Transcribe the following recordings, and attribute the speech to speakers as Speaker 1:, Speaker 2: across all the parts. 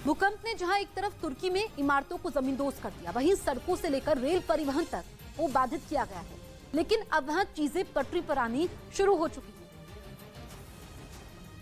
Speaker 1: भूकंप ने जहां एक तरफ तुर्की में इमारतों को जमींदोज कर दिया, वहीं सड़कों से लेकर रेल परिवहन तक वो बाधित किया गया है। लेकिन अब वहां चीजें पटरी पर आनी शुरू हो चुकी है।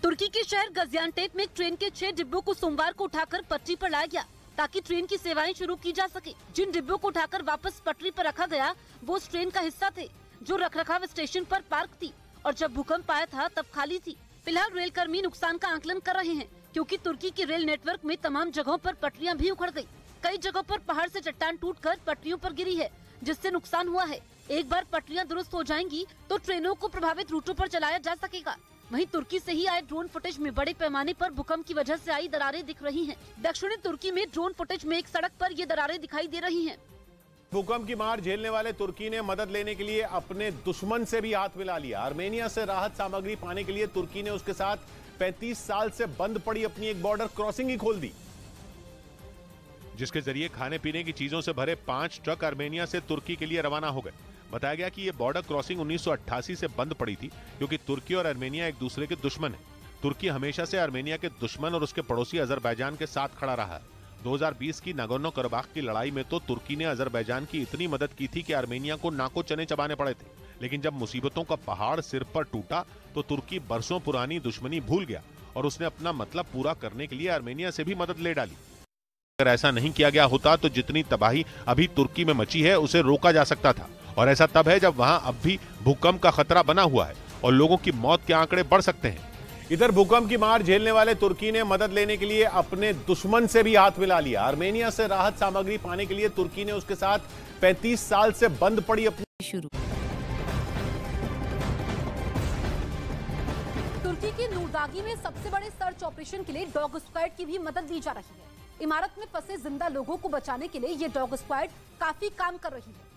Speaker 1: तुर्की के शहर गाजियान्टेप में ट्रेन के 6 डिब्बों को सोमवार को उठाकर पटरी पर लाया गया ताकि ट्रेन की सेवाएं शुरू की जा सके। जिन डिब्बों को उठाकर वापस पटरी पर रखा गया वो उस ट्रेन का हिस्सा थे जो रखरखाव स्टेशन पर पार्क थी और जब भूकंप आया था तब खाली थी। फिलहाल रेल कर्मी नुकसान का आकलन कर रहे हैं क्योंकि तुर्की के रेल नेटवर्क में तमाम जगहों पर पटरियां भी उखड़ गई। कई जगहों पर पहाड़ से चट्टान टूटकर पटरियों पर गिरी है जिससे नुकसान हुआ है। एक बार पटरियां दुरुस्त हो जाएंगी तो ट्रेनों को प्रभावित रूटों पर चलाया जा सकेगा। वहीं तुर्की से ही आए ड्रोन फुटेज में बड़े पैमाने पर भूकंप की वजह से आई दरारें दिख रही हैं। दक्षिणी तुर्की में ड्रोन फुटेज में एक सड़क पर ये दरारें दिखाई दे रही हैं।
Speaker 2: भूकंप की मार झेलने वाले तुर्की ने मदद लेने के लिए अपने दुश्मन से भी हाथ मिला लिया। आर्मेनिया से राहत सामग्री पाने के लिए तुर्की ने उसके साथ 35 साल से बंद पड़ी अपनी एक बॉर्डर क्रॉसिंग ही खोल दी,
Speaker 3: जिसके जरिए खाने पीने की चीजों से भरे 5 ट्रक आर्मेनिया से तुर्की के लिए रवाना हो गए। बताया गया कि यह बॉर्डर क्रॉसिंग 1988 से बंद पड़ी थी क्योंकि तुर्की और आर्मेनिया एक दूसरे के दुश्मन है। तुर्की हमेशा से आर्मेनिया के दुश्मन और उसके पड़ोसी अजरबैजान के साथ खड़ा रहा है। 2020 की नागोर्नो कराबाख की लड़ाई में तो तुर्की ने अजरबैजान की इतनी मदद की थी कि आर्मेनिया को नाको चने चबाने पड़े थे। लेकिन जब मुसीबतों का पहाड़ सिर पर टूटा तो तुर्की बरसों पुरानी दुश्मनी भूल गया और उसने अपना मतलब पूरा करने के लिए आर्मेनिया से भी मदद ले डाली। अगर ऐसा नहीं किया गया होता तो जितनी तबाही अभी तुर्की में मची है उसे रोका जा सकता था। और ऐसा तब है जब वहां अब भी भूकंप का खतरा बना हुआ है और लोगों की मौत के आंकड़े बढ़ सकते हैं।
Speaker 2: इधर भूकंप की मार झेलने वाले तुर्की ने मदद लेने के लिए अपने दुश्मन से भी हाथ मिला लिया। आर्मेनिया से राहत सामग्री पाने के लिए तुर्की ने उसके साथ 35 साल से बंद पड़ी अपनी
Speaker 1: शुरू। तुर्की के नूरदागी में सबसे बड़े सर्च ऑपरेशन के लिए डॉग स्क्वाड की भी मदद दी जा रही है। इमारत में फंसे जिंदा लोगों को बचाने के लिए ये डॉग स्क्वाड काफी काम कर रही है।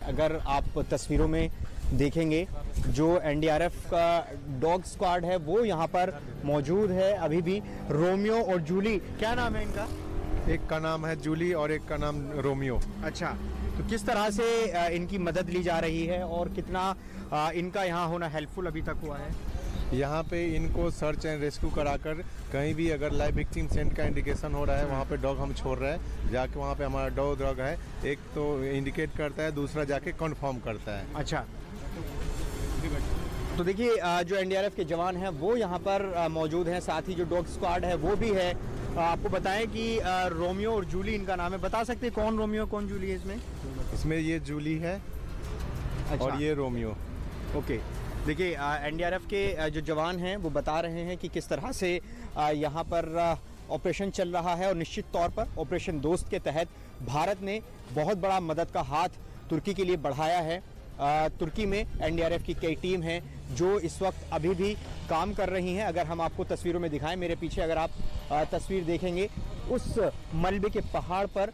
Speaker 4: अगर आप तस्वीरों में देखेंगे जो एनडीआरएफ का डॉग स्क्वाड है वो यहाँ पर मौजूद है अभी भी। रोमियो और जूली, क्या नाम है इनका?
Speaker 5: एक का नाम है जूली और एक का नाम रोमियो।
Speaker 4: अच्छा, तो किस तरह से इनकी मदद ली जा रही है और कितना इनका यहाँ होना हेल्पफुल अभी तक हुआ है?
Speaker 5: यहाँ पे इनको सर्च एंड रेस्क्यू कराकर कहीं भी अगर लाइव विक्टिम सेंट का इंडिकेशन हो रहा है वहाँ पे डॉग हम छोड़ रहे हैं। जाके वहाँ पे हमारा डॉग है, एक तो इंडिकेट करता है, दूसरा जाके कंफर्म करता है।
Speaker 4: अच्छा, तो देखिए जो एनडीआरएफ के जवान हैं वो यहाँ पर मौजूद हैं, साथ ही जो डॉग स्क्वाड है वो भी है। आपको बताएं कि रोमियो और जूली इनका नाम है। बता सकते हैं कौन रोमियो कौन जूली है इसमें?
Speaker 5: इसमें ये जूली है। अच्छा। और ये रोमियो।
Speaker 4: ओके, देखिए एनडीआरएफ के जो जवान हैं वो बता रहे हैं कि किस तरह से यहाँ पर ऑपरेशन चल रहा है और निश्चित तौर पर ऑपरेशन दोस्त के तहत भारत ने बहुत बड़ा मदद का हाथ तुर्की के लिए बढ़ाया है। तुर्की में एनडीआरएफ की कई टीम हैं जो इस वक्त अभी भी काम कर रही हैं। अगर हम आपको तस्वीरों में दिखाएं, मेरे पीछे अगर आप तस्वीर देखेंगे उस मलबे के पहाड़ पर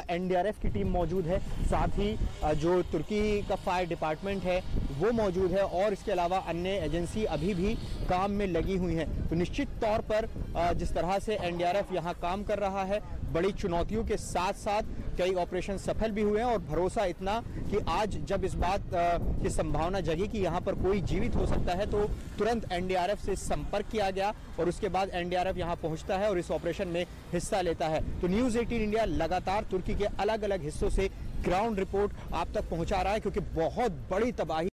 Speaker 4: एनडीआरएफ की टीम मौजूद है, साथ ही जो तुर्की का फायर डिपार्टमेंट है वो मौजूद है और इसके अलावा अन्य एजेंसी अभी भी काम में लगी हुई हैं। तो निश्चित तौर पर जिस तरह से एनडीआरएफ यहाँ काम कर रहा है, बड़ी चुनौतियों के साथ साथ कई ऑपरेशन सफल भी हुए हैं और भरोसा इतना कि आज जब इस बात की संभावना जगी कि यहाँ पर कोई जीवित हो सकता है तो तुरंत एनडीआरएफ से संपर्क किया गया और उसके बाद एनडीआरएफ यहाँ पहुँचता है और इस ऑपरेशन में हिस्सा लेता है। तो न्यूज़ 18 इंडिया लगातार तुर्की के अलग अलग हिस्सों से ग्राउंड रिपोर्ट आप तक पहुँचा रहा है क्योंकि बहुत बड़ी तबाही